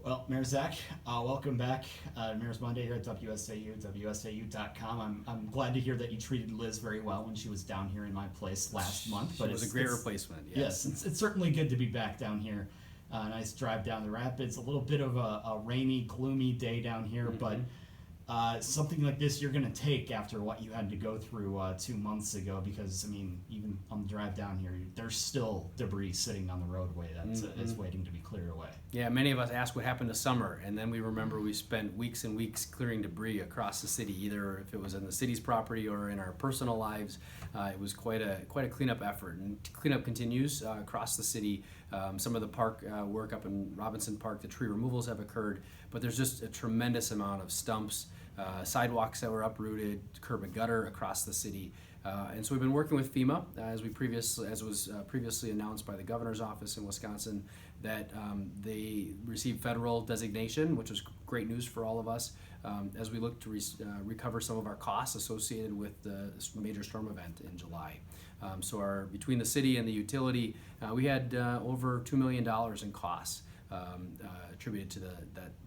Well, Mayor Zach, welcome back. Mayor's Monday here at WSAU, WSAU.com. I'm glad to hear that you treated Liz very well when she was down here in my place last month. But it was a great replacement. Yes, it's certainly good to be back down here. Nice drive down the rapids. A little bit of a rainy, gloomy day down here, but something like this you're going to take after what you had to go through 2 months ago, because, I mean, even on the drive down here, there's still debris sitting on the roadway that is waiting to be cleared away. Yeah, many of us ask what happened to summer, and then we remember we spent weeks and weeks clearing debris across the city, either if it was in the city's property or in our personal lives. It was quite a cleanup effort, and cleanup continues across the city. Some of the park work up in Robinson Park, the tree removals have occurred, but there's just a tremendous amount of stumps, sidewalks that were uprooted, curb and gutter across the city. And so we've been working with FEMA, as was previously announced by the governor's office in Wisconsin, that they received federal designation, which was great news for all of us, as we look to recover some of our costs associated with the major storm event in July. So between the city and the utility, we had over $2 million in costs attributed to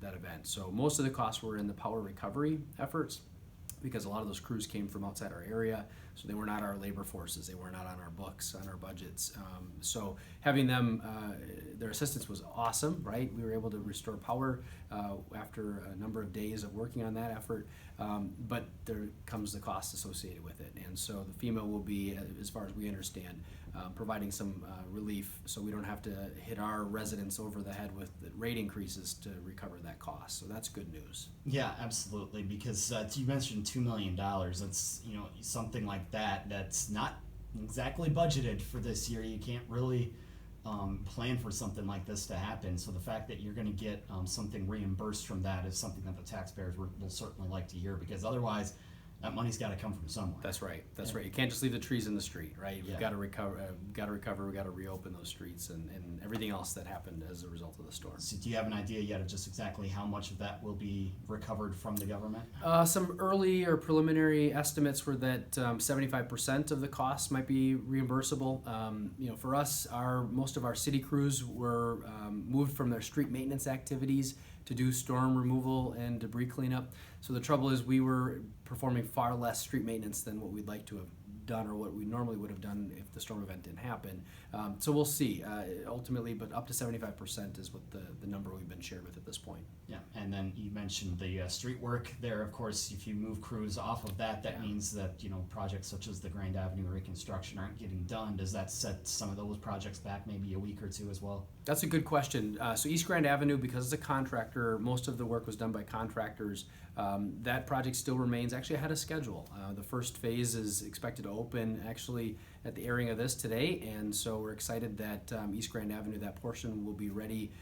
that event. So most of the costs were in the power recovery efforts, because a lot of those crews came from outside our area, so they were not our labor forces. They were not on our books, on our budgets. So having them, their assistance was awesome, right? We were able to restore power after a number of days of working on that effort, but there comes the cost associated with it. And so the FEMA will be, as far as we understand, providing some relief, so we don't have to hit our residents over the head with the rate increases to recover that cost. So that's good news. Yeah, absolutely. Because you mentioned $2 million. That's something like that's not exactly budgeted for this year. You can't really plan for something like this to happen. So the fact that you're going to get something reimbursed from that is something that the taxpayers will certainly like to hear, because otherwise, that money's got to come from somewhere. That's right. That's right. You can't just leave the trees in the street, right? We've Yeah. got to recover. We've got to reopen those streets and everything else that happened as a result of the storm. So do you have an idea yet of just exactly how much of that will be recovered from the government? Some early or preliminary estimates were that 75% of the costs might be reimbursable. For us, most of our city crews were moved from their street maintenance activities to do storm removal and debris cleanup. So the trouble is, we were performing far less street maintenance than what we'd like to have done, or what we normally would have done if the storm event didn't happen. So we'll see ultimately, but up to 75% is what the number we've been shared with at this point. Yeah, and then you mentioned the street work there. Of course, if you move crews off of that means that projects such as the Grand Avenue reconstruction aren't getting done. Does that set some of those projects back maybe a week or two as well? That's a good question. So East Grand Avenue, because it's a contractor, most of the work was done by contractors. That project still remains actually ahead of schedule. The first phase is expected to open actually at the airing of this today, and so we're excited that East Grand Avenue, that portion, will be ready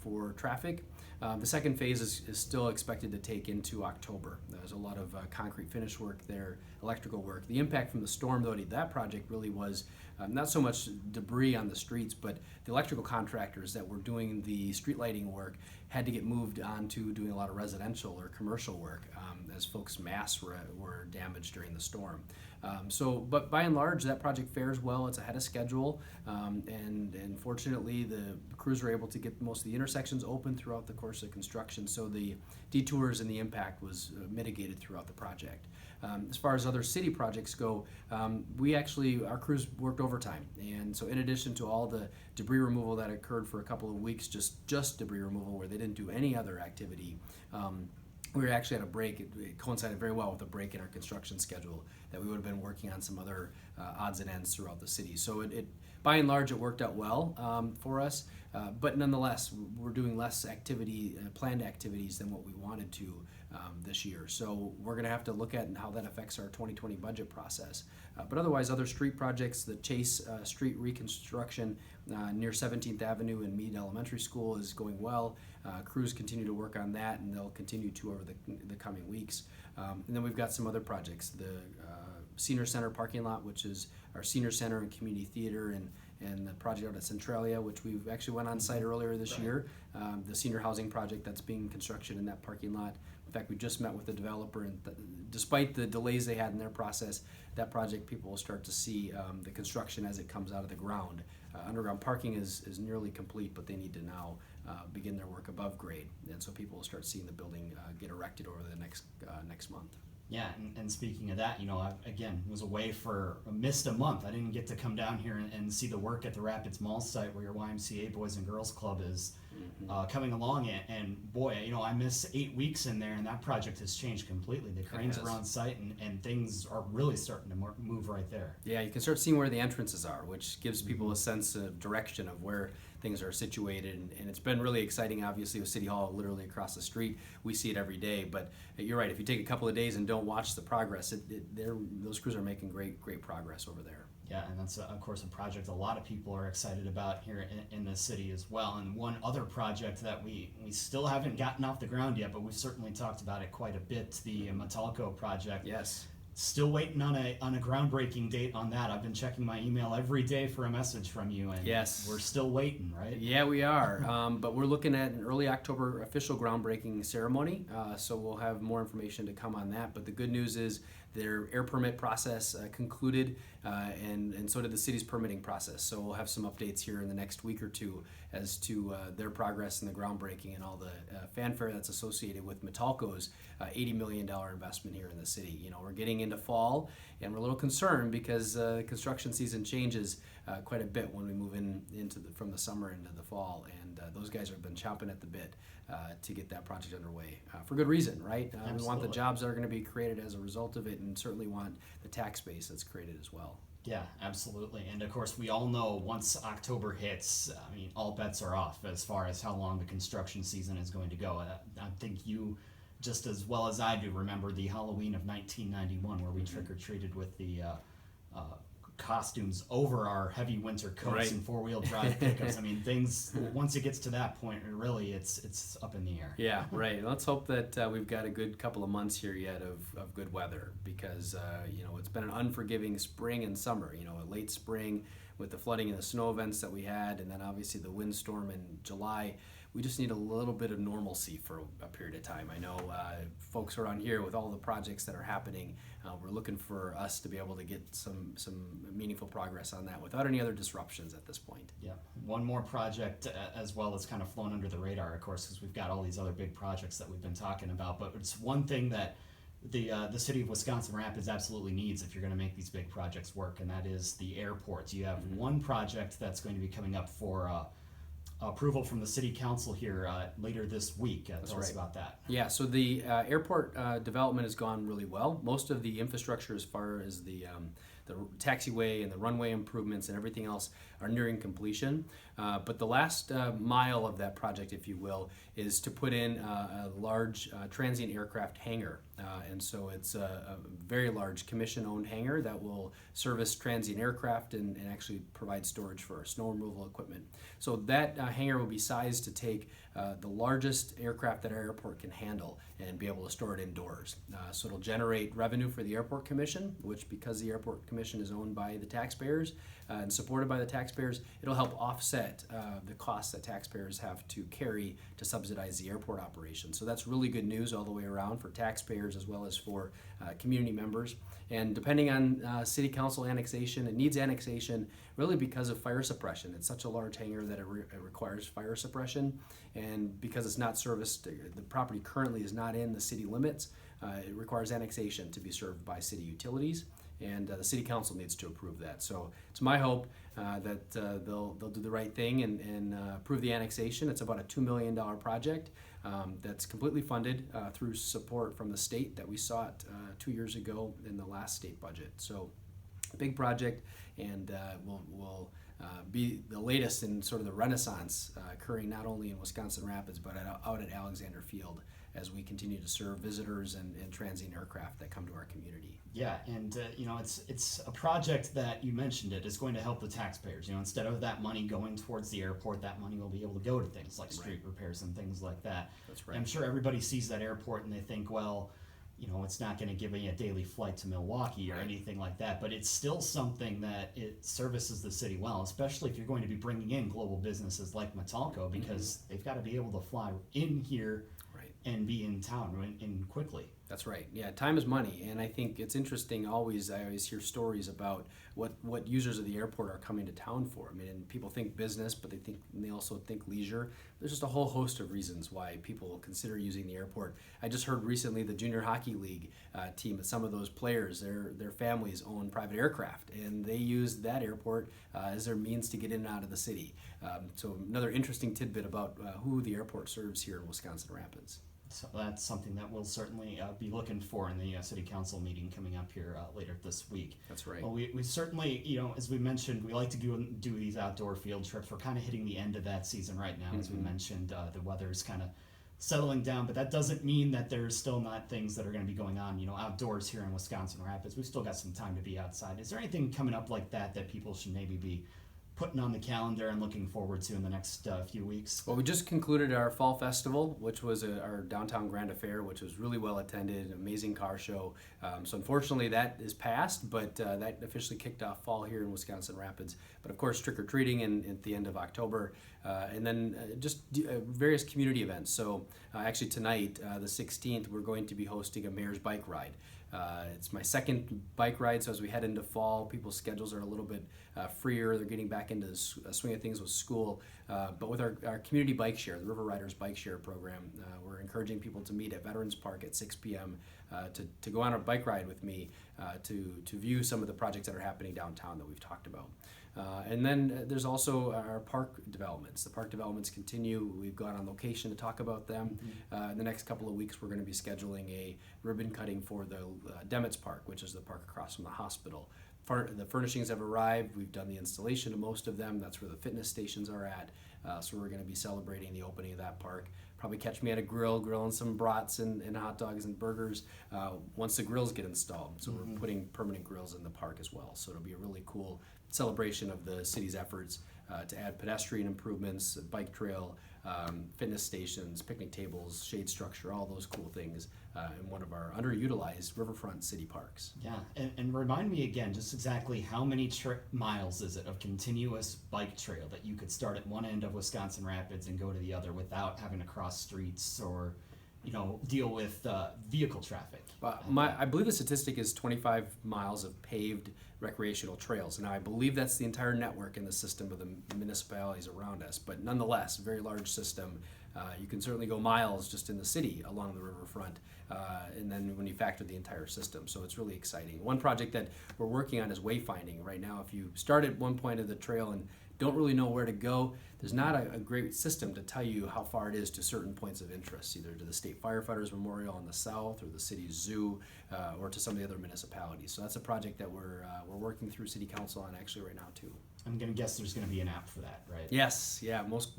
for traffic. The second phase is still expected to take into October. There's a lot of concrete finish work there, electrical work. The impact from the storm, though, to that project really was not so much debris on the streets, but the electrical contractors that were doing the street lighting work had to get moved on to doing a lot of residential or commercial work, as folks' masts were damaged during the storm. But by and large, that project fares well. It's ahead of schedule, and fortunately, the crews were able to get most of the intersections open throughout the course of construction, so the detours and the impact was mitigated throughout the project. As far as other city projects go, our crews worked overtime, and so in addition to all the debris removal that occurred for a couple of weeks, just debris removal where they didn't do any other activity, we were actually at a break. It coincided very well with a break in our construction schedule that we would have been working on some other odds and ends throughout the city. So it by and large, it worked out well for us, but nonetheless, we're doing less planned activities than what we wanted to this year. So we're going to have to look at how that affects our 2020 budget process. But otherwise, other street projects, the Chase Street reconstruction near 17th Avenue and Meade Elementary School is going well. Crews continue to work on that, and they'll continue to over the coming weeks. And then we've got some other projects. The Senior Center parking lot, which is our senior center and community theater, and the project out at Centralia, which we've actually went on site earlier this year. The senior housing project that's being constructed in that parking lot. In fact, we just met with the developer, and despite the delays they had in their process, that project, people will start to see the construction as it comes out of the ground. Underground parking is nearly complete, but they need to now begin their work above grade, and so people will start seeing the building get erected over the next month. Yeah, and speaking of that, I again was away missed a month. I didn't get to come down here and see the work at the Rapids Mall site where your YMCA Boys and Girls Club is coming along. And boy, I missed 8 weeks in there, and that project has changed completely. The cranes are on site, and things are really starting to move right there. Yeah, you can start seeing where the entrances are, which gives people a sense of direction of where things are situated, and it's been really exciting. Obviously, with City Hall literally across the street, we see it every day. But you're right, if you take a couple of days and don't watch the progress, those crews are making great progress over there. Yeah, and that's of course a project a lot of people are excited about here in the city as well. And one other project that we still haven't gotten off the ground yet, but we've certainly talked about it quite a bit, the Metalco project. Yes. Still waiting on a groundbreaking date on that. I've been checking my email every day for a message from you, and yes, we're still waiting, right? Yeah, we are. But we're looking at an early October official groundbreaking ceremony, so we'll have more information to come on that. But the good news is their air permit process concluded, and so did the city's permitting process. So we'll have some updates here in the next week or two as to their progress in the groundbreaking and all the fanfare that's associated with Metalco's $80 million investment here in the city. We're getting into fall, and we're a little concerned because construction season changes quite a bit when we move from the summer into the fall, and those guys have been chomping at the bit to get that project underway for good reason, right? We want the jobs that are going to be created as a result of it, and certainly want the tax base that's created as well. Yeah, absolutely. And of course, we all know once October hits, all bets are off as far as how long the construction season is going to go. I think you, just as well as I do, remember the Halloween of 1991 where we trick-or-treated with the costumes over our heavy winter coats and four-wheel drive pickups. Things, once it gets to that point, really it's up in the air. Yeah, right. Let's hope that we've got a good couple of months here yet of good weather, because it's been an unforgiving spring and summer. A late spring with the flooding and the snow events that we had, and then obviously the windstorm in July. We just need a little bit of normalcy for a period of time. I know folks around here, with all the projects that are happening, we're looking for us to be able to get some meaningful progress on that without any other disruptions at this point. Yeah, one more project as well that's kind of flown under the radar, of course, because we've got all these other big projects that we've been talking about. But it's one thing that the city of Wisconsin Rapids absolutely needs if you're going to make these big projects work, and that is the airport. You have one project that's going to be coming up for approval from the city council here later this week. Tell us about that. Yeah, so the airport development has gone really well. Most of the infrastructure, as far as the taxiway and the runway improvements and everything else, are nearing completion. But the last mile of that project, if you will, is to put in a large transient aircraft hangar. And so it's a very large commission-owned hangar that will service transient aircraft and actually provide storage for snow removal equipment. So that hangar will be sized to take the largest aircraft that our airport can handle and be able to store it indoors. So it'll generate revenue for the Airport Commission, which, because the Airport Commission is owned by the taxpayers and supported by the taxpayers, it'll help offset the costs that taxpayers have to carry to subsidize the airport operation. So that's really good news all the way around for taxpayers as well as for community members. And depending on city council annexation, it needs annexation really because of fire suppression. It's such a large hangar that it requires fire suppression, and because it's not serviced, the property currently is not in the city limits, it requires annexation to be served by city utilities, and the city council needs to approve that. So it's my hope that they'll do the right thing and approve the annexation. It's about a $2 million project that's completely funded through support from the state that we sought 2 years ago in the last state budget. So big project, and will be the latest in sort of the renaissance occurring not only in Wisconsin Rapids but out at Alexander Field as we continue to serve visitors and transient aircraft that come to our community. Yeah, and it's a project that, you mentioned it, is going to help the taxpayers. Instead of that money going towards the airport, that money will be able to go to things like street repairs and things like that. That's right. I'm sure everybody sees that airport and they think, well, it's not going to give me a daily flight to Milwaukee or anything like that, but it's still something that it services the city well, especially if you're going to be bringing in global businesses like Metalco, because they've got to be able to fly in here Right. and be in town and quickly. That's right. Yeah, time is money, and I think it's interesting. I always hear stories about what users of the airport are coming to town for. I mean, and people think business, but they also think leisure. There's just a whole host of reasons why people consider using the airport. I just heard recently the junior hockey league team, and some of those players, their families own private aircraft, and they use that airport as their means to get in and out of the city. So another interesting tidbit about who the airport serves here in Wisconsin Rapids. So that's something that we'll certainly be looking for in the city council meeting coming up here later this week. That's right. Well, we certainly, as we mentioned, we like to go and do these outdoor field trips. We're kind of hitting the end of that season right now. As we mentioned, the weather's kind of settling down, but that doesn't mean that there's still not things that are going to be going on, outdoors here in Wisconsin Rapids. We've still got some time to be outside. Is there anything coming up like that people should maybe be putting on the calendar and looking forward to in the next few weeks? Well, we just concluded our fall festival, which was our downtown grand affair, which was really well attended, amazing car show. So unfortunately that is past, but that officially kicked off fall here in Wisconsin Rapids. But of course, trick-or-treating at the end of October, and then just various community events. So actually tonight, the 16th, we're going to be hosting a mayor's bike ride. It's my second bike ride, so as we head into fall, people's schedules are a little bit freer. They're getting back into the swing of things with school. But with our community bike share, the River Riders Bike Share program, we're encouraging people to meet at Veterans Park at 6 p.m. To go on a bike ride with me to view some of the projects that are happening downtown that we've talked about. And then there's also our park developments. The park developments continue. We've gone on location to talk about them. In the next couple of weeks, we're going to be scheduling a ribbon cutting for the Demetz Park, which is the park across from the hospital. The furnishings have arrived. We've done the installation of most of them. That's where the fitness stations are at. So we're going to be celebrating the opening of that park. Probably catch me at a grill, grilling some brats and hot dogs and burgers once the grills get installed. So we're putting permanent grills in the park as well. So it'll be a really cool celebration of the city's efforts to add pedestrian improvements, a bike trail, fitness stations, picnic tables, shade structure, all those cool things in one of our underutilized riverfront city parks. Yeah, and remind me again, just exactly how many miles is it of continuous bike trail that you could start at one end of Wisconsin Rapids and go to the other without having to cross streets or deal with vehicle traffic? I believe the statistic is 25 miles of paved recreational trails, and I believe that's the entire network in the system of the municipalities around us. But nonetheless, a very large system. You can certainly go miles just in the city along the riverfront, and then when you factor the entire system. So it's really exciting. One project that we're working on is wayfinding. Right now, if you start at one point of the trail and don't really know where to go, there's not a great system to tell you how far it is to certain points of interest, either to the State Firefighters Memorial in the south or the city's zoo or to some of the other municipalities. So that's a project that we're working through City Council on actually right now too. I'm going to guess there's going to be an app for that, right? Yes, yeah, most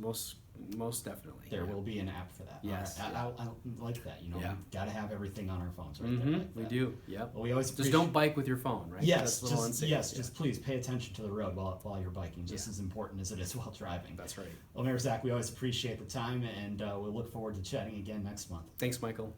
definitely. There will be an app for that. Yes. All right. I like that. Yeah. We've got to have everything on our phones right there. Like We that. do, yep. Well, we always Just don't bike with your phone, right? Yes, That's a little unsafe. just please pay attention to the road while you're biking, just as important as it is while driving. That's right. Well, Mayor Zach, we always appreciate the time, and we'll look forward to chatting again next month. Thanks, Michael.